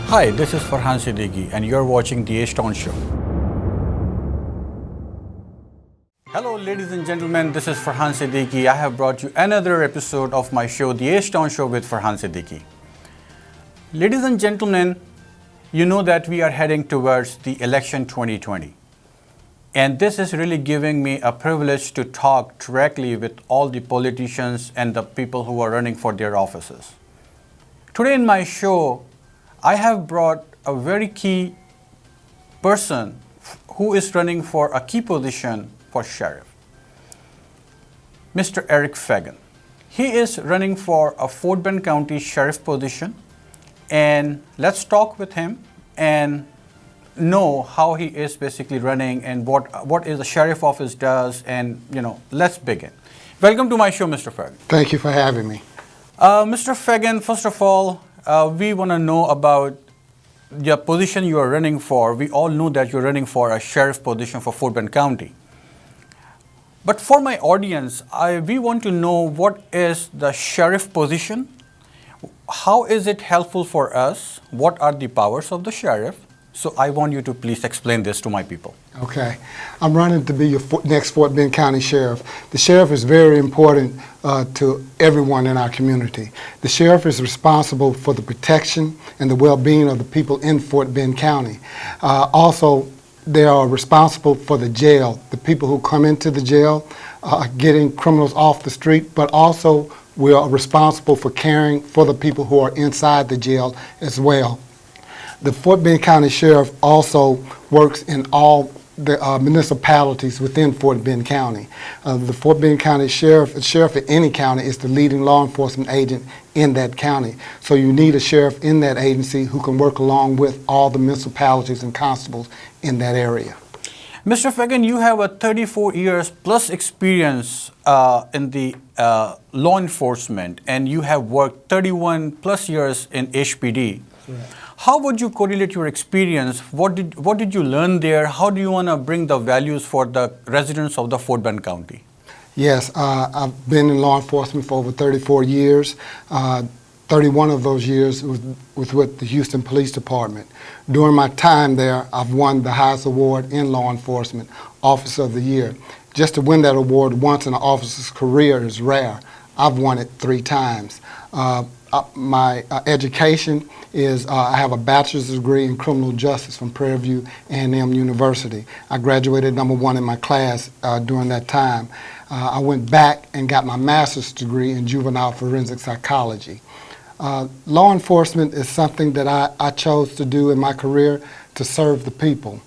Hi, this is Farhan Siddiqui and you're watching The H-Town Show. Hello ladies and gentlemen, this is Farhan Siddiqui. I have brought you another episode of my show, The H-Town Show with Farhan Siddiqui. Ladies and gentlemen, you know that we are heading towards the election 2020. And this is really giving me a privilege to talk directly with all the politicians and the people who are running for their offices. Today in my show, I have brought a very key person who is running for a key position for sheriff, Mr. Eric Fagan. He is running for a Fort Bend County sheriff position, and let's talk with him and know how he is basically running and what is the sheriff office does, and let's begin. Welcome to my show, Mr. Fagan. Thank you for having me. Mr. Fagan, first of all, we want to know about the position you are running for. We all know that you're running for a sheriff position for Fort Bend County. But for my audience, we want to know what is the sheriff position, how is it helpful for us, what are the powers of the sheriff. So I want you to please explain this to my people. Okay. I'm running to be your next Fort Bend County Sheriff. The sheriff is very important to everyone in our community. The sheriff is responsible for the protection and the well-being of the people in Fort Bend County. Also, they are responsible for the jail, the people who come into the jail, getting criminals off the street, but also we are responsible for caring for the people who are inside the jail as well. The Fort Bend County Sheriff also works in all the municipalities within Fort Bend County. The Fort Bend County Sheriff at any county is the leading law enforcement agent in that county. So you need a sheriff in that agency who can work along with all the municipalities and constables in that area. Mr. Fagan, you have a 34 years plus experience in the law enforcement, and you have worked 31 plus years in HPD. Right. How would you correlate your experience? What did you learn there? How do you want to bring the values for the residents of the Fort Bend County? Yes, I've been in law enforcement for over 34 years. 31 of those years was with the Houston Police Department. During my time there, I've won the highest award in law enforcement, Officer of the Year. Just to win that award once in an officer's career is rare. I've won it 3 times. My education is I have a bachelor's degree in criminal justice from Prairie View A&M University. I graduated #1 in my class during that time. I went back and got my master's degree in juvenile forensic psychology. Law enforcement is something that I chose to do in my career to serve the people.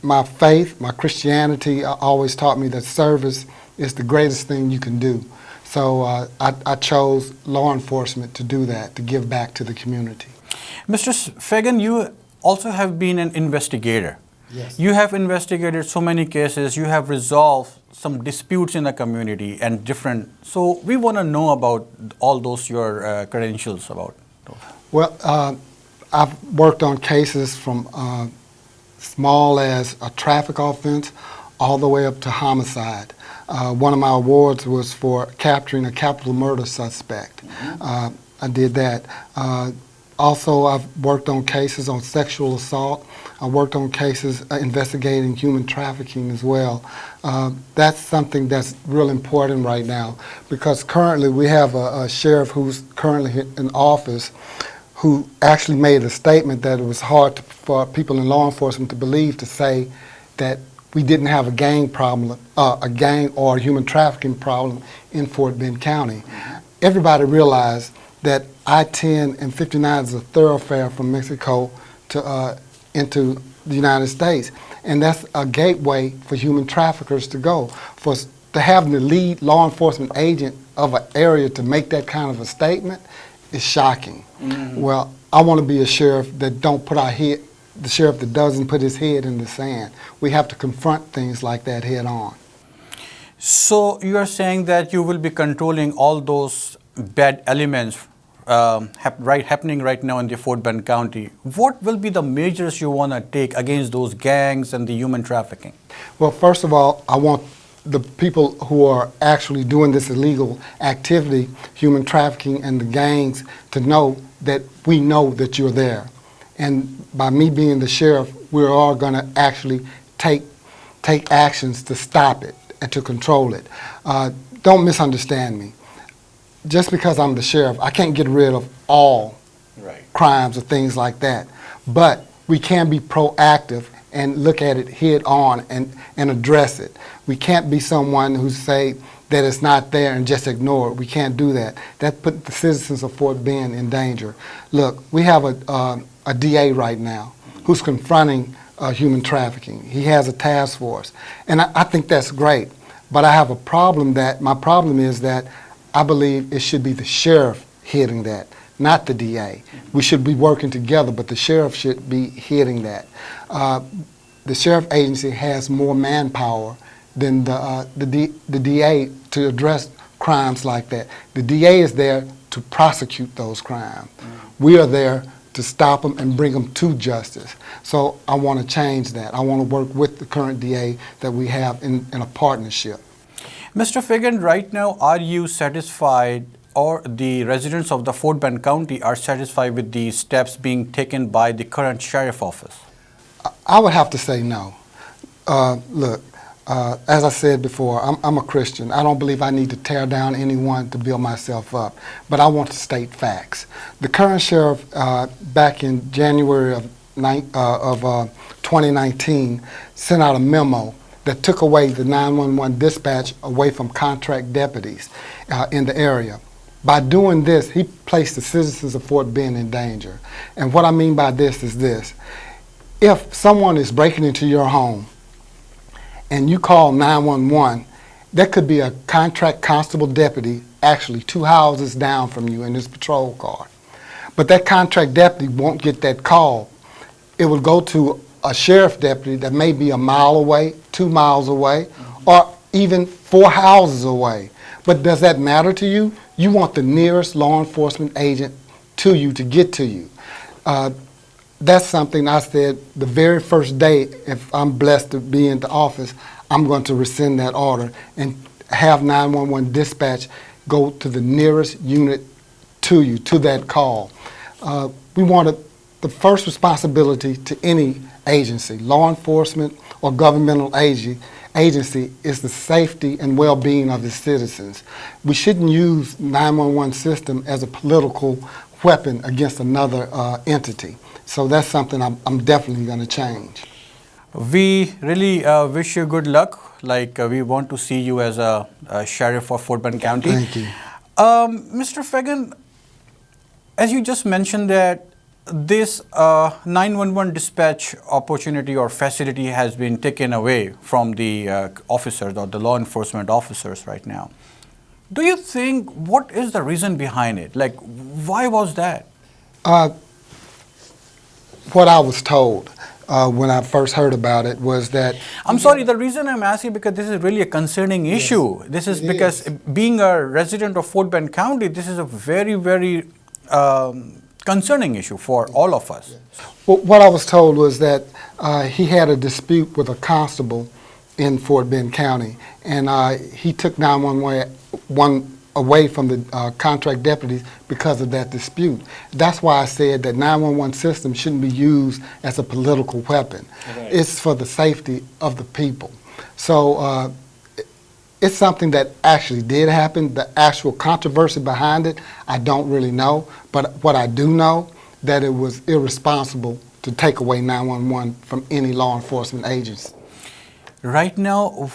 My faith, my Christianity always taught me that service is the greatest thing you can do. So I chose law enforcement to do that, to give back to the community. Mr. Fagan, you also have been an investigator. Yes. You have investigated so many cases, you have resolved some disputes in the community and different, so we want to know about all those, your credentials about those. Well, I've worked on cases from small as a traffic offense all the way up to homicide. One of my awards was for capturing a capital murder suspect. Mm-hmm. I did that. Also, I've worked on cases on sexual assault. I worked on cases investigating human trafficking as well. That's something that's real important right now, because currently we have a sheriff who's currently in office who actually made a statement that it was hard for people in law enforcement to believe, to say that we didn't have a gang problem, a gang or a human trafficking problem in Fort Bend County. Everybody realized that I-10 and 59 is a thoroughfare from Mexico to into the United States, and that's a gateway for human traffickers to go. To have the lead law enforcement agent of an area to make that kind of a statement is shocking. Mm-hmm. Well, I want to be a sheriff that don't put our head. The sheriff that doesn't put his head in the sand. We have to confront things like that head on. So you are saying that you will be controlling all those bad elements happening right now in the Fort Bend County. What will be the measures you want to take against those gangs and the human trafficking? Well, first of all, I want the people who are actually doing this illegal activity, human trafficking and the gangs, to know that we know that you're there. And by me being the sheriff, we're all going to actually take actions to stop it and to control it. Don't misunderstand me. Just because I'm the sheriff, I can't get rid of all crimes or things like that. But we can be proactive and look at it head on and address it. We can't be someone who say that it's not there and just ignore it. We can't do that. That put the citizens of Fort Bend in danger. Look, we have a DA right now who's confronting human trafficking. He has a task force, and I think that's great. But I have a problem my problem is that I believe it should be the sheriff heading that, not the DA. We should be working together, but the sheriff should be heading that. The sheriff agency has more manpower than the DA to address crimes like that. The DA is there to prosecute those crimes. We are there to stop them and bring them to justice. So I want to change that. I want to work with the current DA that we have in a partnership. Mr. Fagan, right now, are you satisfied, or the residents of the Fort Bend County are satisfied with the steps being taken by the current sheriff office? I would have to say no. Look, as I said before, I'm a Christian. I don't believe I need to tear down anyone to build myself up, but I want to state facts. The current sheriff, back in January of 2019, sent out a memo that took away the 911 dispatch away from contract deputies in the area. By doing this, he placed the citizens of Fort Bend in danger. And what I mean by this is this. If someone is breaking into your home and you call 911, there could be a contract constable deputy actually 2 houses down from you in his patrol car. But that contract deputy won't get that call. It will go to a sheriff deputy that may be a mile away, 2 miles away, or even 4 houses away. But does that matter to you? You want the nearest law enforcement agent to you to get to you. That's something I said the very first day, if I'm blessed to be in the office, I'm going to rescind that order and have 911 dispatch go to the nearest unit to you, to that call. We wanted the first responsibility to any agency, law enforcement or governmental agency, is the safety and well-being of its citizens. We shouldn't use 911 system as a political weapon against another entity. So that's something I'm definitely going to change. We really wish you good luck. We want to see you as a sheriff of Fort Bend County. Thank you. Mr. Fagan, as you just mentioned that this 911 dispatch opportunity or facility has been taken away from the officers or the law enforcement officers right now. Do you think, what is the reason behind it? Why was that? What I was told when I first heard about it was that... I'm sorry, the reason I'm asking because this is really a concerning issue. This is because being a resident of Fort Bend County, this is a very, very concerning issue for all of us. Well, what I was told was that he had a dispute with a constable in Fort Bend County, and he took 911 away from the contract deputies because of that dispute. That's why I said that 911 system shouldn't be used as a political weapon. Right. It's for the safety of the people. So it's something that actually did happen. The actual controversy behind it, I don't really know. But what I do know, that it was irresponsible to take away 911 from any law enforcement agency. Right now,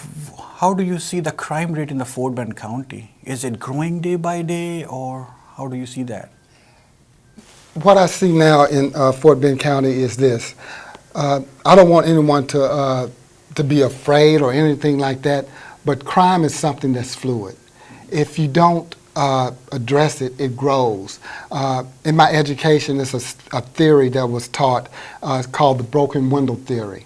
how do you see the crime rate in the Fort Bend County? Is it growing day by day, or how do you see that? What I see now in Fort Bend County is this. I don't want anyone to be afraid or anything like that, but crime is something that's fluid. If you don't address it, it grows. In my education, there's a theory that was taught called the broken window theory.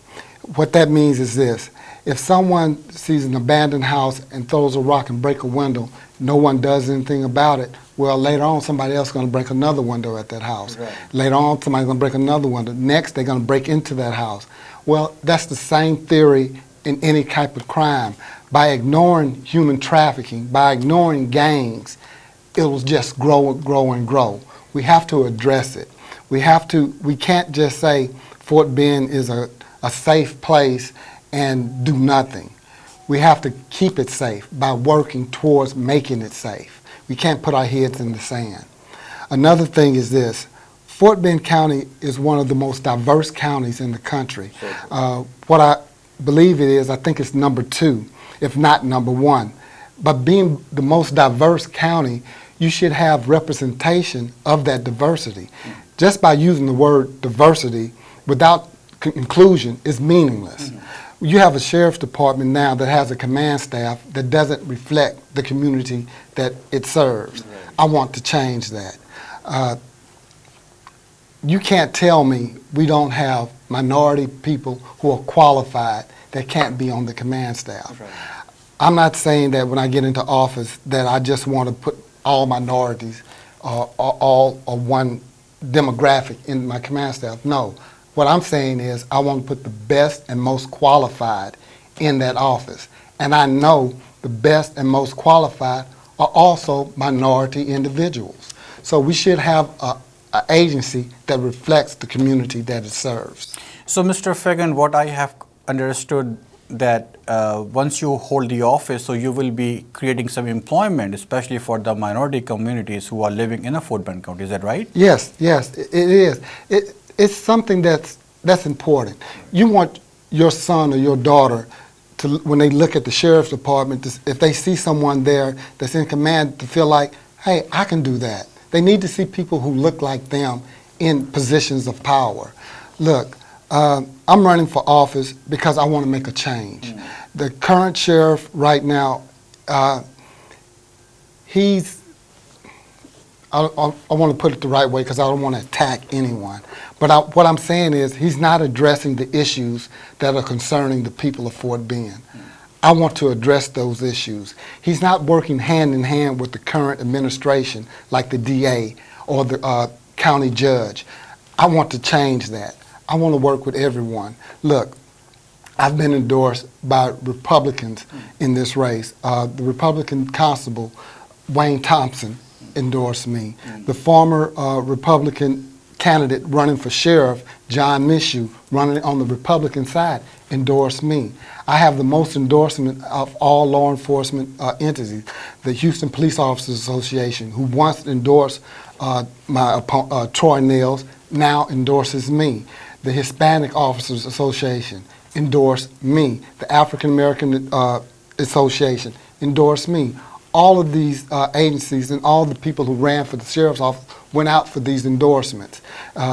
What that means is this. If someone sees an abandoned house and throws a rock and breaks a window, no one does anything about it, well, later on, somebody else is going to break another window at that house. Right. Later on, somebody's going to break another window. Next, they're going to break into that house. Well, that's the same theory in any type of crime. By ignoring human trafficking, by ignoring gangs, it will just grow and grow and grow. We have to address it. We can't just say Fort Bend is a safe place and do nothing. We have to keep it safe by working towards making it safe. We can't put our heads in the sand. Another thing is this. Fort Bend County is one of the most diverse counties in the country. What I believe it is, I think it's number 2, if not number 1. But being the most diverse county, you should have representation of that diversity. Just by using the word diversity without inclusion is meaningless. You have a sheriff's department now that has a command staff that doesn't reflect the community that it serves. I want to change that. You can't tell me we don't have minority people who are qualified that can't be on the command staff. I'm not saying that when I get into office that I just want to put all minorities or one demographic in my command staff. No. What I'm saying is I want to put the best and most qualified in that office. And I know the best and most qualified are also minority individuals. So we should have an agency that reflects the community that it serves. So, Mr. Fagan, what I have understood that once you hold the office, so you will be creating some employment, especially for the minority communities who are living in a Fort Bend County. Is that right? Yes, it is. It's something that's important. You want your son or your daughter to, when they look at the sheriff's department, if they see someone there that's in command, to feel like, hey, I can do that. They need to see people who look like them in positions of power. Look, I'm running for office because I want to make a change. The current sheriff right now, I want to put it the right way because I don't want to attack anyone. But what I'm saying is he's not addressing the issues that are concerning the people of Fort Bend. I want to address those issues. He's not working hand in hand with the current administration like the DA or the county judge. I want to change that. I want to work with everyone. Look, I've been endorsed by Republicans in this race. The Republican constable, Wayne Thompson, endorsed me. The former Republican candidate running for sheriff, John Mishu, running on the Republican side, endorsed me. I have the most endorsement of all law enforcement entities. The Houston Police Officers Association, who once endorsed Troy Nails, now endorses me. The Hispanic Officers Association endorsed me. The African American Association endorsed me. All of these agencies and all the people who ran for the sheriff's office went out for these endorsements.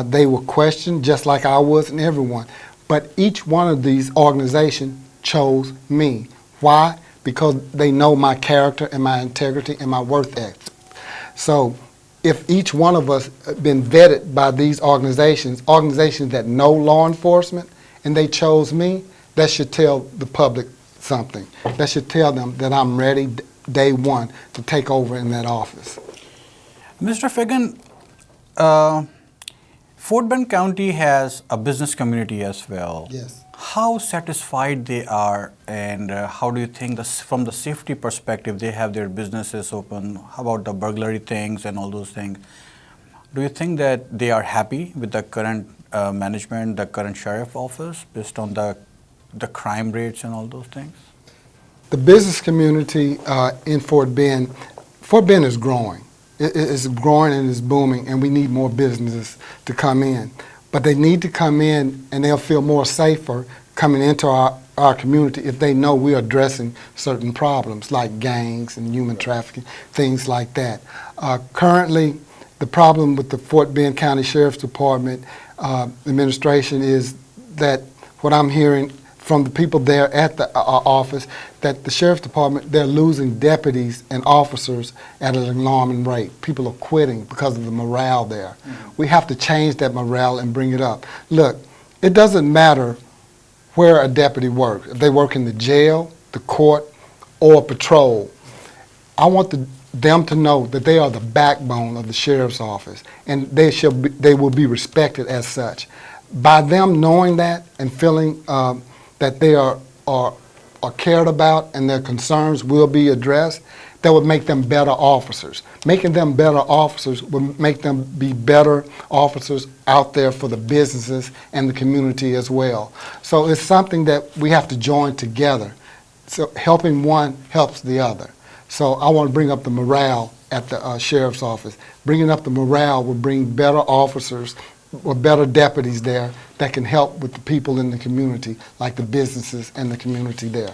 They were questioned just like I was and everyone. But each one of these organizations chose me. Why? Because they know my character and my integrity and my work ethic. So if each one of us been vetted by these organizations that know law enforcement, and they chose me, that should tell the public something. That should tell them that I'm ready day one to take over in that office. Mr. Fagan, Fort Bend County has a business community as well. Yes. How satisfied they are, and how do you think from the safety perspective they have their businesses open? How about the burglary things and all those things? Do you think that they are happy with the current management, the current sheriff office, based on the crime rates and all those things? The business community in Fort Bend is growing. It's growing and it's booming, and we need more businesses to come in. But they need to come in and they'll feel more safer coming into our community if they know we're addressing certain problems like gangs and human trafficking, things like that. Currently, the problem with the Fort Bend County Sheriff's Department administration is that what I'm hearing from the people there at the office, that the Sheriff's Department, they're losing deputies and officers at an alarming rate. People are quitting because of the morale there. We have to change that morale and bring it up. Look, it doesn't matter where a deputy works. If they work in the jail, the court, or patrol, I want them to know that they are the backbone of the Sheriff's Office, and they will be respected as such. By them knowing that and feeling that they are are cared about and their concerns will be addressed, that would make them better officers. Making them better officers would make them be better officers out there for the businesses and the community as well. So it's something that we have to join together. So helping one helps the other. So I want to bring up the morale at the sheriff's office. Bringing up the morale will bring better officers or better deputies there that can help with the people in the community, like the businesses and the community there.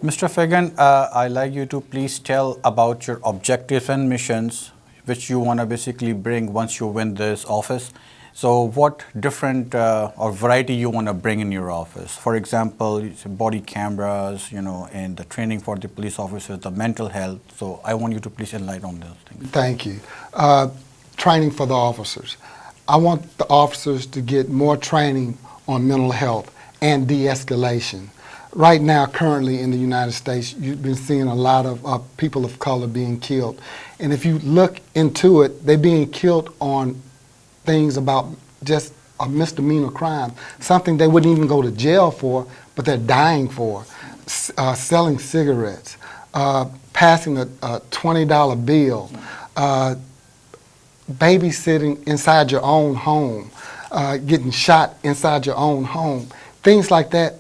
Mr. Fagan, I'd like you to please tell about your objectives and missions which you want to basically bring once you win this office. So what different or variety you want to bring in your office? For example, body cameras, and the training for the police officers, the mental health. So I want you to please enlighten on those things. Thank you. Training for the officers. I want the officers to get more training on mental health and de-escalation. Right now, currently in the United States, you've been seeing a lot of people of color being killed. And if you look into it, they're being killed on things about just a misdemeanor crime, something they wouldn't even go to jail for, but they're dying for. Selling cigarettes, passing a $20 bill, babysitting inside your own home, getting shot inside your own home. Things like that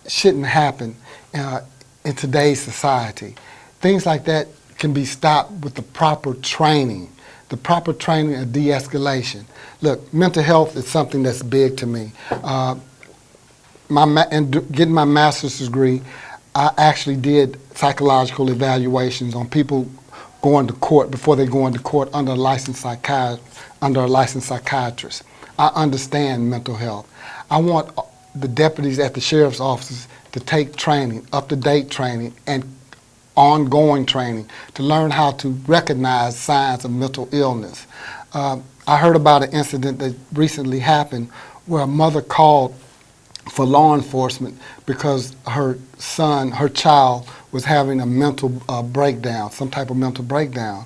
shouldn't happen in today's society. Things like that can be stopped with the proper training and de-escalation. Look, mental health is something that's big to me. Getting my master's degree, I actually did psychological evaluations on people going to court before they go into court under a licensed psychiatrist. I understand mental health. I want the deputies at the sheriff's offices to take training, up-to-date training, and ongoing training to learn how to recognize signs of mental illness. I heard about an incident that recently happened where a mother called for law enforcement because her child was having a mental breakdown, some type of mental breakdown.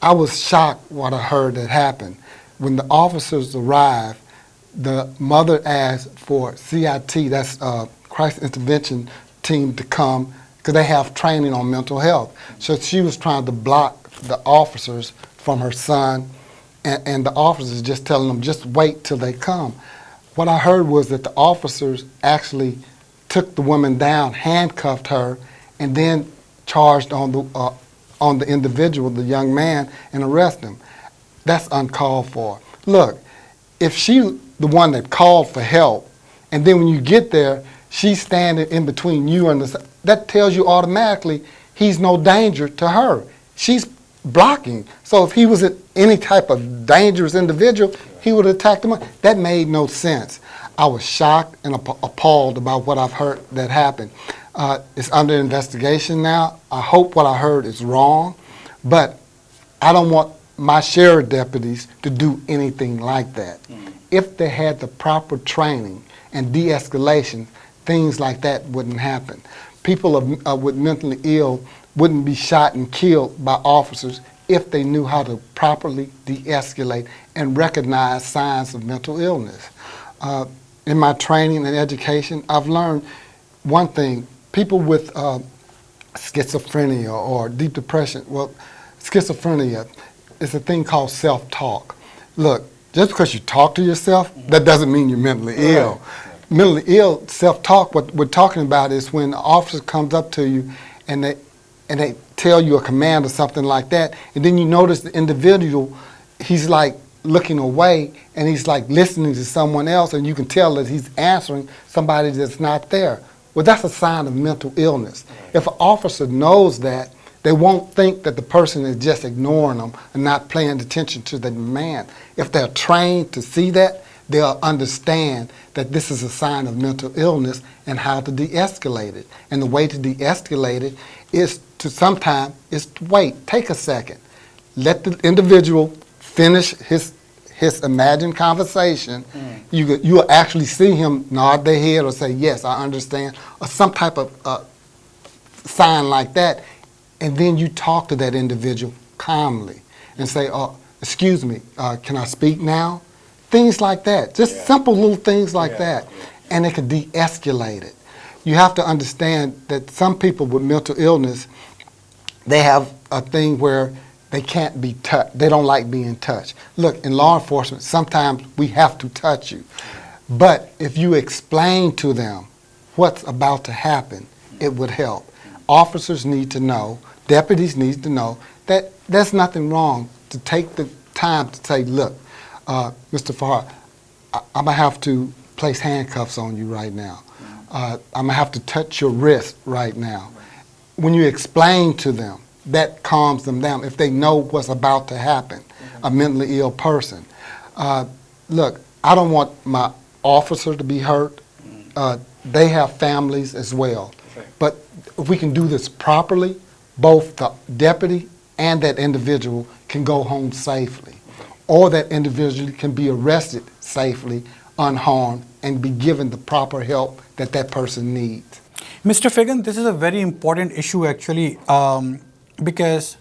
I was shocked what I heard that happened. When the officers arrived, the mother asked for CIT, that's Crisis Intervention Team, to come because they have training on mental health. So she was trying to block the officers from her son, and the officers just telling them, just wait till they come. What I heard was that the officers actually took the woman down, handcuffed her, and then charged on the individual, the young man, and arrested him. That's uncalled for. Look, if she the one that called for help, and then when you get there, she's standing in between you and that tells you automatically he's no danger to her. She's blocking. So if he was any type of dangerous individual, he would have attacked him. That made no sense. I was shocked and appalled about what I've heard that happened. It's under investigation now. I hope what I heard is wrong, but I don't want my sheriff deputies to do anything like that. If they had the proper training and de-escalation, things like that wouldn't happen. People with mentally ill wouldn't be shot and killed by officers if they knew how to properly de-escalate and recognize signs of mental illness. In my training and education, I've learned one thing. People with schizophrenia or deep depression, well, schizophrenia is a thing called self-talk. Look, just because you talk to yourself, that doesn't mean you're mentally ill. Mentally ill, self-talk, what we're talking about is when an officer comes up to you and they tell you a command or something like that, and then you notice the individual, he's like looking away and he's like listening to someone else, and you can tell that he's answering somebody that's not there. Well, that's a sign of mental illness. If an officer knows that, they won't think that the person is just ignoring them and not paying attention to the demand. If they're trained to see that, they'll understand that this is a sign of mental illness and how to de-escalate it. And the way to de-escalate it is to wait, take a second. Let the individual finish his imagined conversation. You'll actually see him nod their head or say, yes, I understand, or some type of sign like that. And then you talk to that individual calmly and say, oh, excuse me, can I speak now? Things like that, just simple little things like that. And it can de-escalate it. you have to understand that some people with mental illness, they have a thing where they can't be touched. They don't like being touched. Look, in law enforcement, sometimes we have to touch you. But if you explain to them what's about to happen, it would help. Officers need to know, deputies need to know that there's nothing wrong to take the time to say, look, Mr. Farr, I'm going to have to place handcuffs on you right now. I'm going to have to touch your wrist right now. When you explain to them, that calms them down if they know what's about to happen, a mentally ill person. Look, I don't want my officer to be hurt. They have families as well. But if we can do this properly, both the deputy and that individual can go home safely. Or that individual can be arrested safely, unharmed, and be given the proper help that that person needs. Mr. Fagan, this is a very important issue actually, because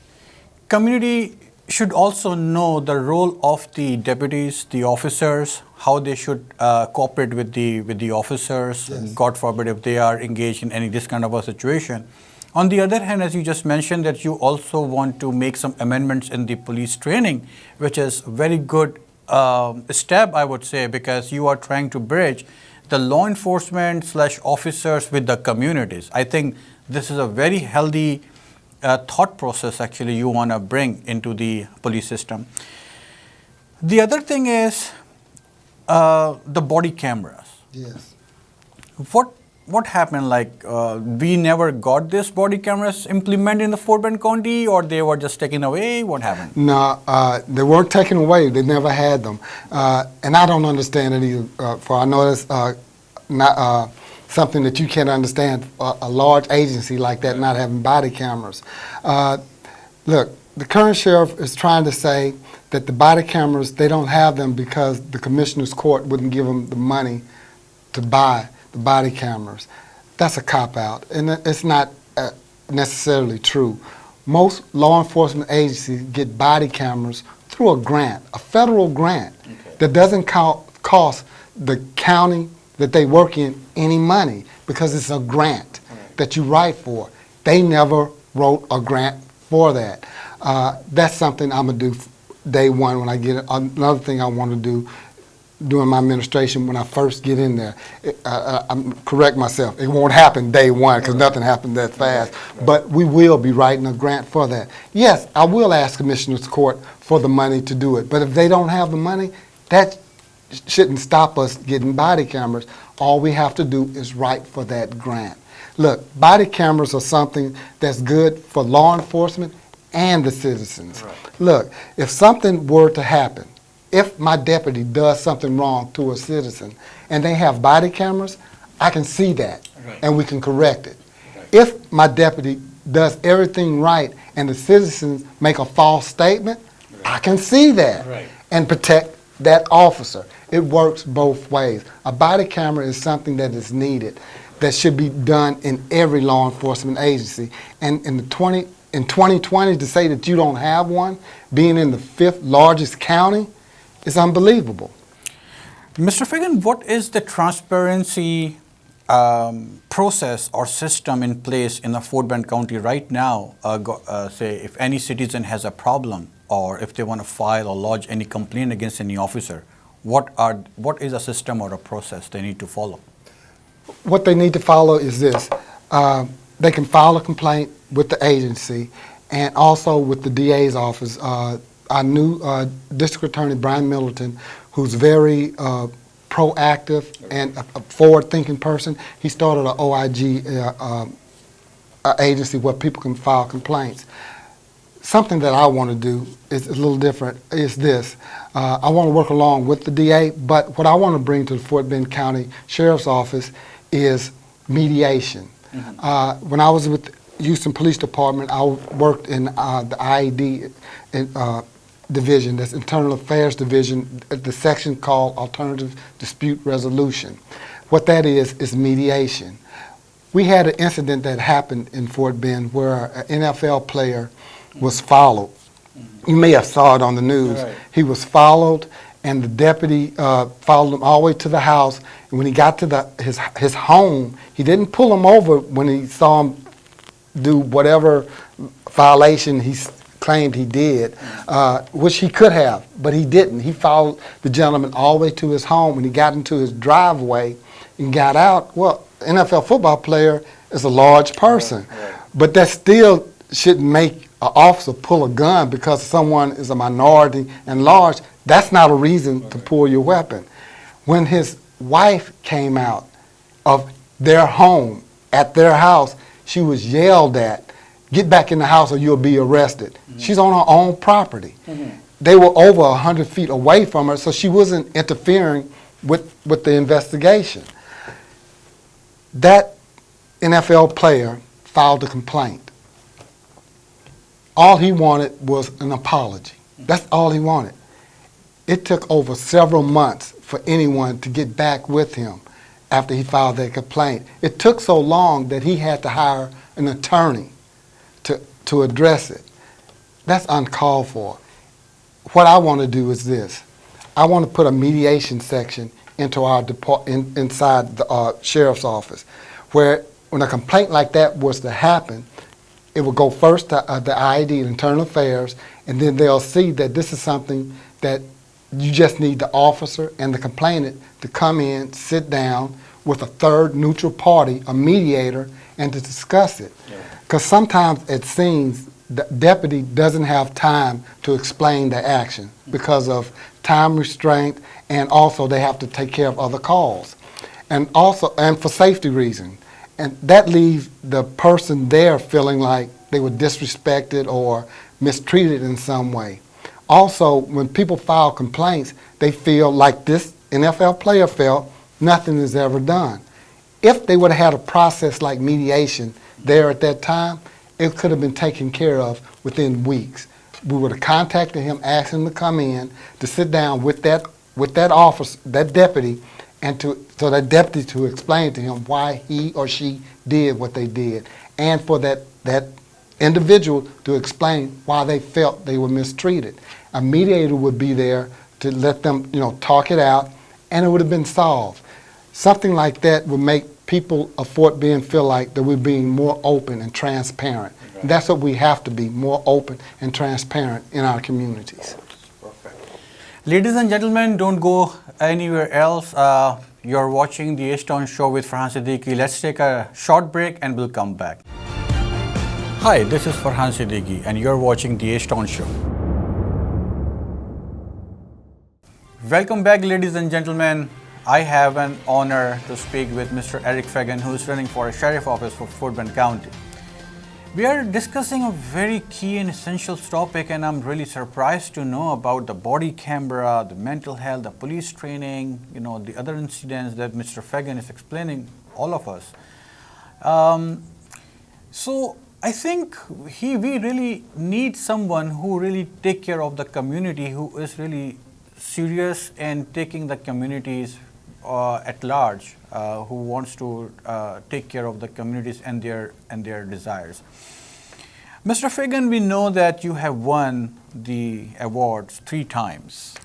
community should also know the role of the deputies, the officers, how they should cooperate with the officers, Yes. God forbid if they are engaged in any this kind of a situation. On the other hand, as you just mentioned, that you also want to make some amendments in the police training, which is very good step, I would say, because you are trying to bridge the law enforcement / officers with the communities. I think this is a very healthy thought process actually you want to bring into the police system. The other thing is the body cameras. Yes. What happened? Like we never got this body cameras implemented in the Fort Bend County, or they were just taken away? What happened? No, they weren't taken away. They never had them. And I don't understand it either, for I know it's not something that you can't understand, a large agency like that not having body cameras. Look, the current sheriff is trying to say that the body cameras, they don't have them because the commissioner's court wouldn't give them the money to buy the body cameras. That's a cop-out, and it's not necessarily true. Most law enforcement agencies get body cameras through a grant, a federal grant, that doesn't cost the county that they work in any money because it's a grant that you write for. They never wrote a grant for that. That's something I'm going to do day one when I get it. Another thing I want to do during my administration when I first get in there. I'm correct myself. It won't happen day one because nothing happened that fast. But we will be writing a grant for that. Yes, I will ask Commissioner's Court for the money to do it. But if they don't have the money, that shouldn't stop us getting body cameras. All we have to do is write for that grant. Look, body cameras are something that's good for law enforcement and the citizens. Right. Look, if something were to happen, if my deputy does something wrong to a citizen and they have body cameras, I can see that and we can correct it. If my deputy does everything right and the citizens make a false statement, I can see that and protect that officer. It works both ways. A body camera is something that is needed, that should be done in every law enforcement agency. And in 2020, to say that you don't have one, being in the 5th largest county, is unbelievable. Mr. Fagan, what is the transparency process or system in place in the Fort Bend County right now? Say if any citizen has a problem or if they want to file or lodge any complaint against any officer, what is a system or a process they need to follow? What they need to follow is this. They can file a complaint with the agency and also with the DA's office. Our new District Attorney, Brian Middleton, who's very proactive and a forward-thinking person, he started an OIG agency where people can file complaints. Something that I want to do is a little different, is this. I want to work along with the DA, but what I want to bring to the Fort Bend County Sheriff's Office is mediation. When I was with Houston Police Department, I worked in the IAD division, that's Internal Affairs Division, the section called Alternative Dispute Resolution. What that is mediation. We had an incident that happened in Fort Bend where an NFL player was followed. You may have saw it on the news. He was followed and the deputy followed him all the way to the house. And when he got to his home, he didn't pull him over when he saw him do whatever violation he claimed he did, which he could have, but he didn't. He followed the gentleman all the way to his home. When he got into his driveway and got out, well, NFL football player is a large person, but that still shouldn't make an officer pull a gun because someone is a minority and large. That's not a reason to pull your weapon. When his wife came out of their home, at their house, she was yelled at, "Get back in the house or you'll be arrested." She's on her own property. They were over 100 feet away from her, so she wasn't interfering with the investigation. That NFL player filed a complaint. All he wanted was an apology. That's all he wanted. It took over several months for anyone to get back with him after he filed that complaint. It took so long that he had to hire an attorney to address it. That's uncalled for. What I want to do is this. I want to put a mediation section into our inside the sheriff's office, where when a complaint like that was to happen, it would go first to the IAD, Internal Affairs, and then they'll see that this is something that you just need the officer and the complainant to come in, sit down with a third neutral party, a mediator, and to discuss it. Because sometimes it seems the deputy doesn't have time to explain the action because of time restraint, and also they have to take care of other calls, and for safety reasons. And that leaves the person there feeling like they were disrespected or mistreated in some way. Also, when people file complaints, they feel like this NFL player felt nothing is ever done. If they would have had a process like mediation there at that time, it could have been taken care of within weeks. We would have contacted him, asked him to come in, to sit down with that officer, that deputy, and so that deputy to explain to him why he or she did what they did, and for that individual to explain why they felt they were mistreated. A mediator would be there to let them, talk it out, and it would have been solved. Something like that would make people of Fort Bend feel like that we're being more open and transparent. And that's what we have to be, more open and transparent in our communities. Perfect. Ladies and gentlemen, don't go anywhere else. You're watching the A-Town Show with Farhan Siddiqui. Let's take a short break and we'll come back. Hi, this is Farhan Siddiqui and you're watching the A-Town Show. Welcome back, ladies and gentlemen. I have an honor to speak with Mr. Eric Fagan, who is running for a sheriff office for Fort Bend County. We are discussing a very key and essential topic, and I'm really surprised to know about the body camera, the mental health, the police training, the other incidents that Mr. Fagan is explaining all of us. So I think we really need someone who really take care of the community, who is really serious and taking the communities at large, who wants to take care of the communities and their desires. Mr. Fagan, we know that you have won the awards 3 times,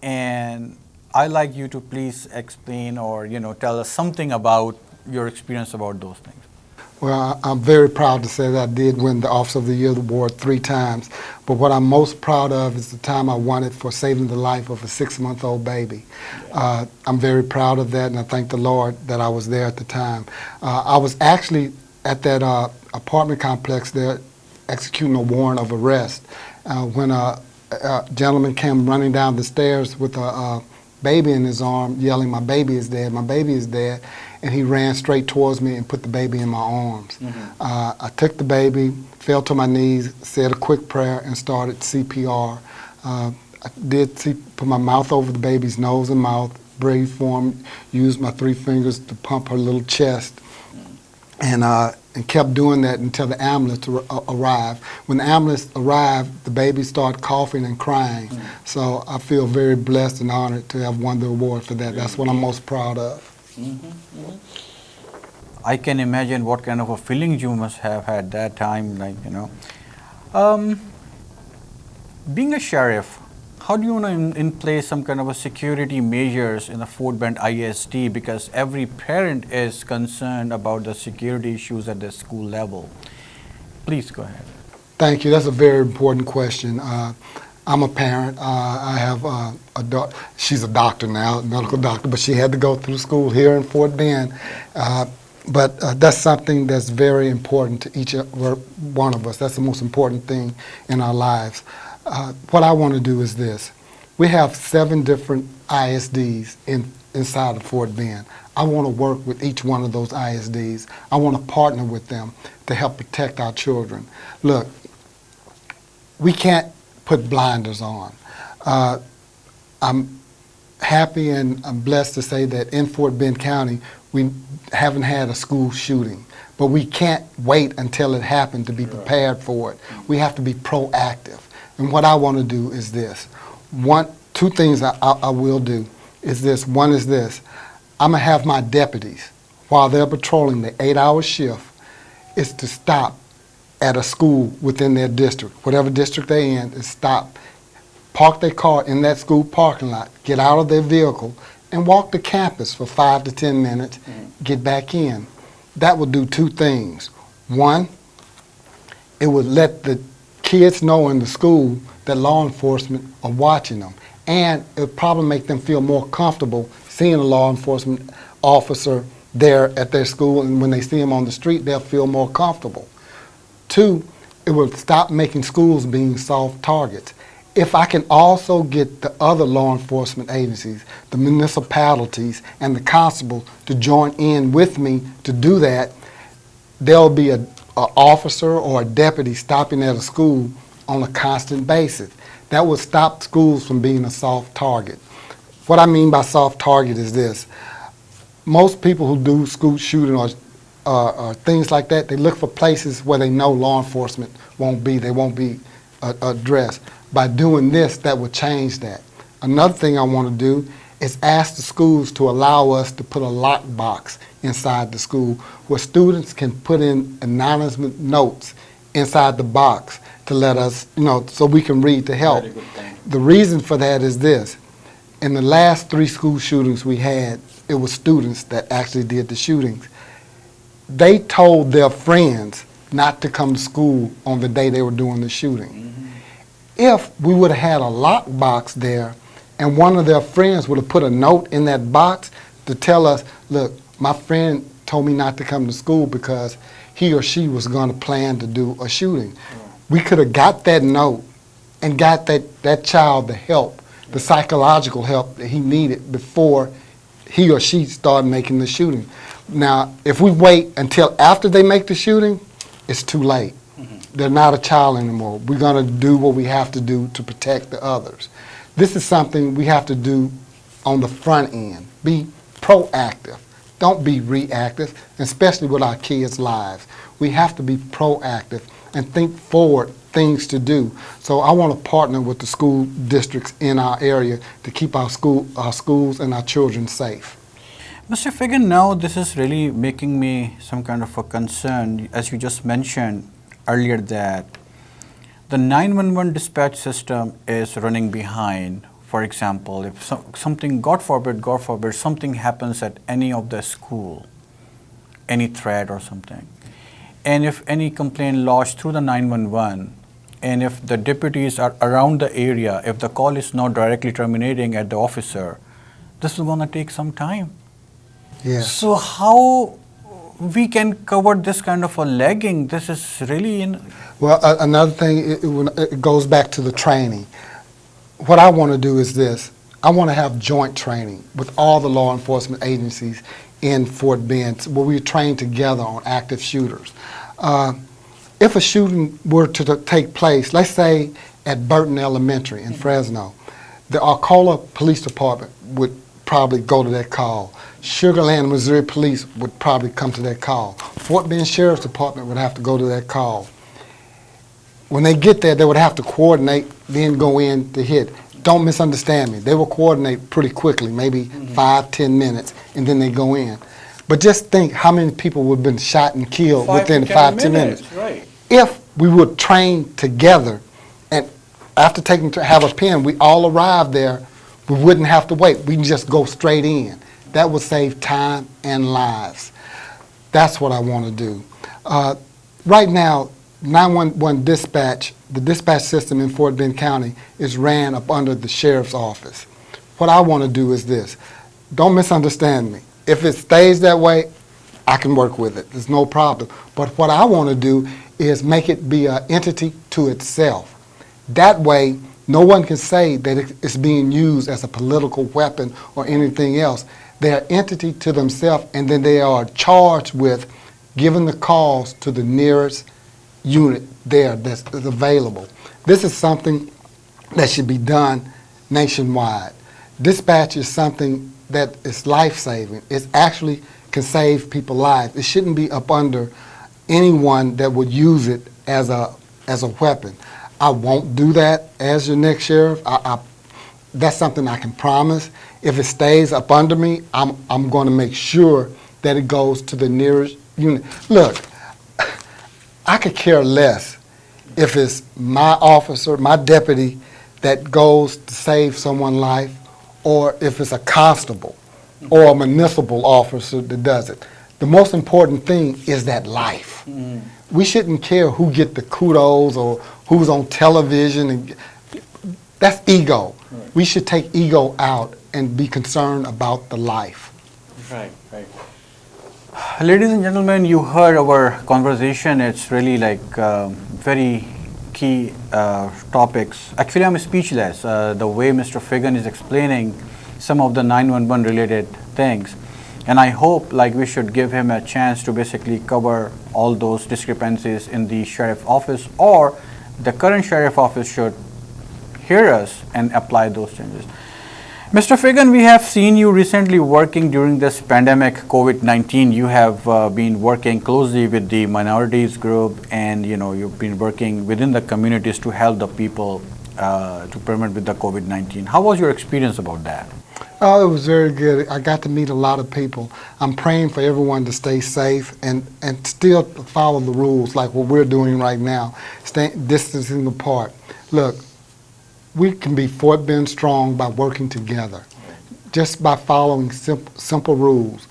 and I'd like you to please explain or tell us something about your experience about those things. Well, I'm very proud to say that I did win the Officer of the Year award 3 times. But what I'm most proud of is the time I won it for saving the life of a 6-month-old baby. I'm very proud of that, and I thank the Lord that I was there at the time. I was actually at that apartment complex there executing a warrant of arrest when a gentleman came running down the stairs with a baby in his arm, yelling, "My baby is dead, my baby is dead." And he ran straight towards me and put the baby in my arms. I took the baby, fell to my knees, said a quick prayer, and started CPR. I put my mouth over the baby's nose and mouth, breathed for him, used my 3 fingers to pump her little chest, and kept doing that until the ambulance arrived. When the ambulance arrived, the baby started coughing and crying. So I feel very blessed and honored to have won the award for that. That's what I'm most proud of. I can imagine what kind of a feeling you must have had that time, Being a sheriff, how do you want to in place some kind of a security measures in the Fort Bend ISD, because every parent is concerned about the security issues at the school level? Please go ahead. Thank you. That's a very important question. I'm a parent. I have a daughter. She's a doctor now, a medical doctor, but she had to go through school here in Fort Bend. But that's something that's very important to each one of us. That's the most important thing in our lives. What I want to do is this. We have 7 different ISDs inside of Fort Bend. I want to work with each one of those ISDs. I want to partner with them to help protect our children. Look, we can't put blinders on. I'm happy and I'm blessed to say that in Fort Bend County, we haven't had a school shooting. But we can't wait until it happened to be prepared for it. We have to be proactive. And what I want to do is this. 2 things I will do is this. One is this. I'm going to have my deputies, while they're patrolling the 8-hour shift, is to stop at a school within their district, whatever district they're in, is stop, park their car in that school parking lot, get out of their vehicle, and walk the campus for 5 to 10 minutes, get back in. That will do 2 things. One, it would let the kids know in the school that law enforcement are watching them. And it would probably make them feel more comfortable seeing a law enforcement officer there at their school, and when they see them on the street, they'll feel more comfortable. 2, it will stop making schools being soft targets. If I can also get the other law enforcement agencies, the municipalities, and the constable to join in with me to do that, there'll be an officer or a deputy stopping at a school on a constant basis. That will stop schools from being a soft target. What I mean by soft target is this. Most people who do school shooting or things like that, they look for places where they know law enforcement won't be. They won't be addressed. By doing this, that will change that. Another thing I want to do is ask the schools to allow us to put a lockbox inside the school where students can put in anonymous notes inside the box to let us, so we can read to help. The reason for that is this. In the last 3 school shootings we had, it was students that actually did the shootings. They told their friends not to come to school on the day they were doing the shooting. If we would have had a lockbox there and one of their friends would have put a note in that box to tell us, look, my friend told me not to come to school because he or she was going to plan to do a shooting. We could have got that note and got that child the help, the psychological help that he needed before he or she started making the shooting. Now, if we wait until after they make the shooting, it's too late. They're not a child anymore. We're going to do what we have to do to protect the others. This is something we have to do on the front end. Be proactive. Don't be reactive, especially with our kids' lives. We have to be proactive and think forward things to do. So I want to partner with the school districts in our area to keep our schools and our children safe. Mr. Fagan, now this is really making me some kind of a concern. As you just mentioned earlier, that the 911 dispatch system is running behind. For example, if something, God forbid, something happens at any of the school, any threat or something, and if any complaint lodged through the 911, and if the deputies are around the area, if the call is not directly terminating at the officer, this is going to take some time. Yeah. So how we can cover this kind of a lagging? This is really Well, another thing, it goes back to the training. What I want to do is this. I want to have joint training with all the law enforcement agencies in Fort Bend where we train together on active shooters. If a shooting were to take place, let's say at Burton Elementary in Fresno, the Arcola Police Department would probably go to that call. Sugar Land, Missouri Police would probably come to that call. Fort Bend Sheriff's Department would have to go to that call. When they get there, they would have to coordinate, then go in to hit. Don't misunderstand me. They will coordinate pretty quickly, maybe 5-10 minutes, and then they go in. But just think how many people would have been shot and killed within 5-10 minutes. Right. If we would train together and after taking to have a pen, we all arrive there. We wouldn't have to wait. We can just go straight in. That would save time and lives. That's what I want to do. Right now, 911 dispatch, the dispatch system in Fort Bend County is ran up under the sheriff's office. What I want to do is this. Don't misunderstand me. If it stays that way, I can work with it. There's no problem. But what I want to do is make it be an entity to itself. That way, no one can say that it's being used as a political weapon or anything else. They're an entity to themselves, and then they are charged with giving the calls to the nearest unit there that's available. This is something that should be done nationwide. Dispatch is something that is life-saving. It actually can save people's lives. It shouldn't be up under anyone that would use it as a weapon. I won't do that as your next sheriff. That's something I can promise. If it stays up under me, I'm going to make sure that it goes to the nearest unit. Look, I could care less if it's my officer, my deputy, that goes to save someone's life, or if it's a constable or a municipal officer that does it. The most important thing is that life. Mm. We shouldn't care who get the kudos or who's on television. And that's ego. Right. We should take ego out and be concerned about the life. Right, right. Ladies and gentlemen, you heard our conversation. It's really like very key topics. Actually, I'm speechless. The way Mr. Figan is explaining some of the 911 related things. And I hope like we should give him a chance to basically cover all those discrepancies in the sheriff office, or the current sheriff office should hear us and apply those changes. Mr. Figan, we have seen you recently working during this pandemic, COVID-19. You have been working closely with the minorities group, and you've been working within the communities to help the people to prevent with the COVID-19. How was your experience about that? Oh, it was very good. I got to meet a lot of people. I'm praying for everyone to stay safe and still follow the rules like what we're doing right now, distancing apart. Look, we can be Fort Bend strong by working together, just by following simple rules.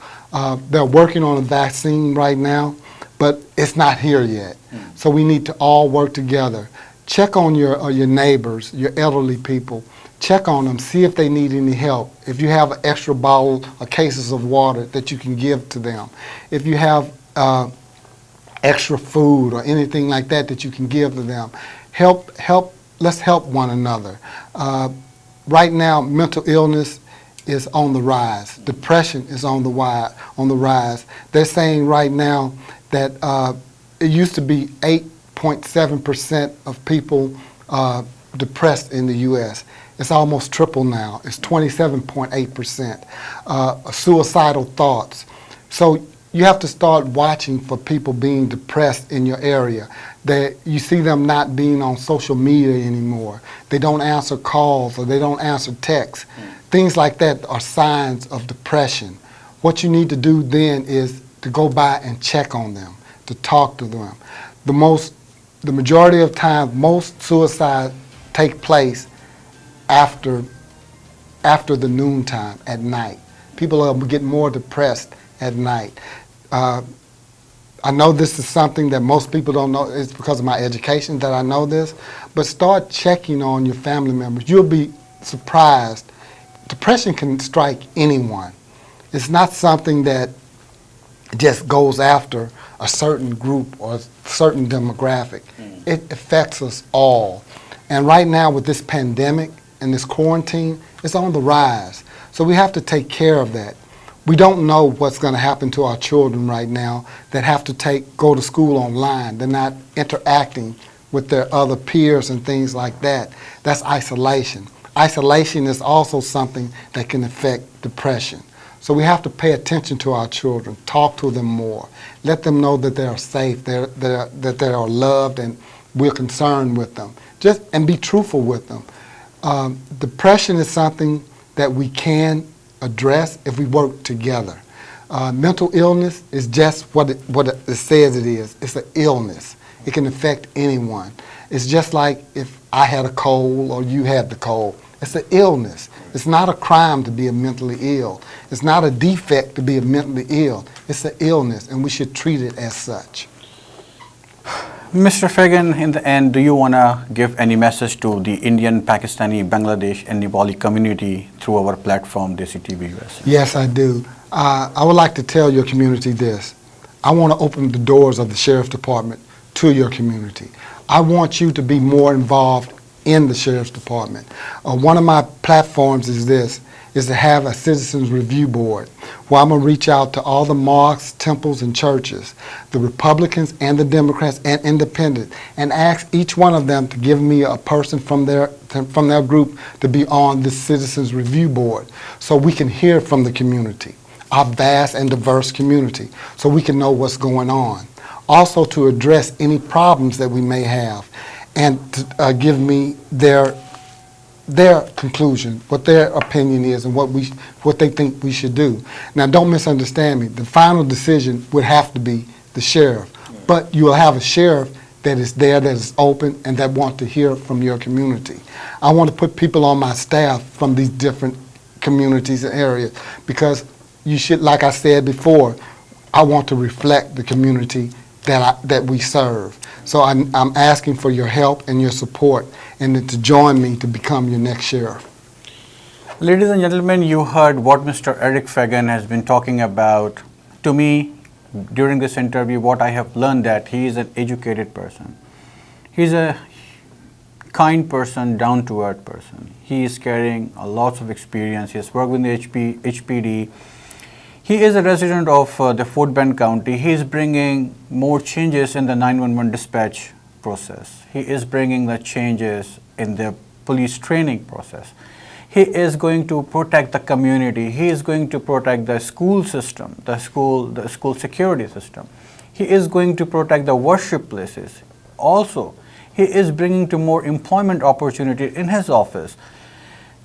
They're working on a vaccine right now, but it's not here yet. So we need to all work together. Check on your neighbors, your elderly people. Check on them, see if they need any help. If you have an extra bottle or cases of water that you can give to them. If you have extra food or anything like that that you can give to them. Let's help one another. Right now, mental illness is on the rise. Depression is on the rise. They're saying right now that it used to be 8.7% of people depressed in the U.S. It's almost triple now. It's 27.8%. Suicidal thoughts. So you have to start watching for people being depressed in your area. You see them not being on social media anymore. They don't answer calls or they don't answer texts. Things like that are signs of depression. What you need to do then is to go by and check on them, to talk to them. The majority of time, most suicides take place after the noontime at night. People get more depressed at night. I know this is something that most people don't know. It's because of my education that I know this. But start checking on your family members. You'll be surprised. Depression can strike anyone. It's not something that just goes after a certain group or a certain demographic. It affects us all. And right now with this pandemic and this quarantine, it's on the rise. So we have to take care of that. We don't know what's going to happen to our children right now that have to go to school online. They're not interacting with their other peers and things like that. That's isolation. Isolation is also something that can affect depression. So we have to pay attention to our children, talk to them more, let them know that they are safe, that they are loved, and we're concerned with them. And be truthful with them. Depression is something that we can address if we work together. Mental illness is just what it says it is. It's an illness. It can affect anyone. It's just like if I had a cold or you had the cold. It's an illness. It's not a crime to be mentally ill. It's not a defect to be mentally ill. It's an illness, and we should treat it as such. Mr. Fagan, in the end, do you want to give any message to the Indian, Pakistani, Bangladesh, and Nepali community through our platform, Desi TV US? Yes, I do. I would like to tell your community this. I want to open the doors of the Sheriff's Department to your community. I want you to be more involved in the Sheriff's Department. One of my platforms is to have a Citizens Review Board, where I'm going to reach out to all the mosques, temples, and churches, the Republicans and the Democrats and independents, and ask each one of them to give me a person from their group to be on this Citizens Review Board, so we can hear from the community, our vast and diverse community, so we can know what's going on. Also to address any problems that we may have, and to give me their conclusion, what their opinion is, and what they think we should do. Now, don't misunderstand me. The final decision would have to be the sheriff, but you will have a sheriff that is there, that is open, and that want to hear from your community. I want to put people on my staff from these different communities and areas, because you should, like I said before, I want to reflect the community that we serve. So I'm asking for your help and your support, and to join me to become your next sheriff. Ladies and gentlemen, you heard what Mr. Eric Fagan has been talking about. To me, during this interview, what I have learned that he is an educated person. He's a kind person, down-to-earth person. He is carrying a lot of experience. He has worked with the HPD. He is a resident of the Fort Bend County. He is bringing more changes in the 911 dispatch process. He is bringing the changes in the police training process. He is going to protect the community. He is going to protect the school system, the school security system. He is going to protect the worship places. Also, he is bringing to more employment opportunity in his office.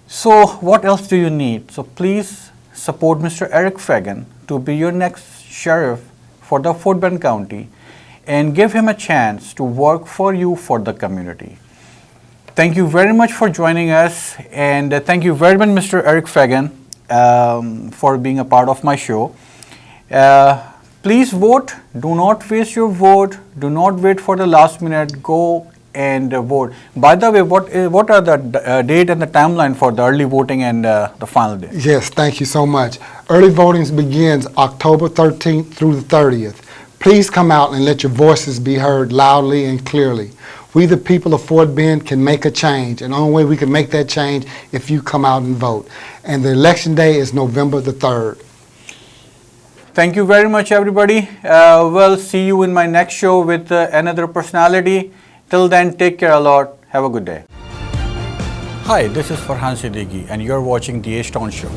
So what else do you need? So please support Mr. Eric Fagan to be your next sheriff for the Fort Bend County, and give him a chance to work for you, for the community. Thank you very much for joining us, and thank you very much, Mr. Eric Fagan, for being a part of my show. Please vote. Do not waste your vote. Do not wait for the last minute. Go and vote. By the way, what are the date and the timeline for the early voting and the final day? Yes, thank you so much. Early voting begins October 13th through the 30th. Please come out and let your voices be heard loudly and clearly. We, the people of Fort Bend, can make a change, and the only way we can make that change if you come out and vote. And the election day is November the 3rd. Thank you very much, everybody. We'll see you in my next show with another personality. Till then, take care a lot. Have a good day. Hi, this is Farhan Siddiqui, and you're watching The H-Town Show.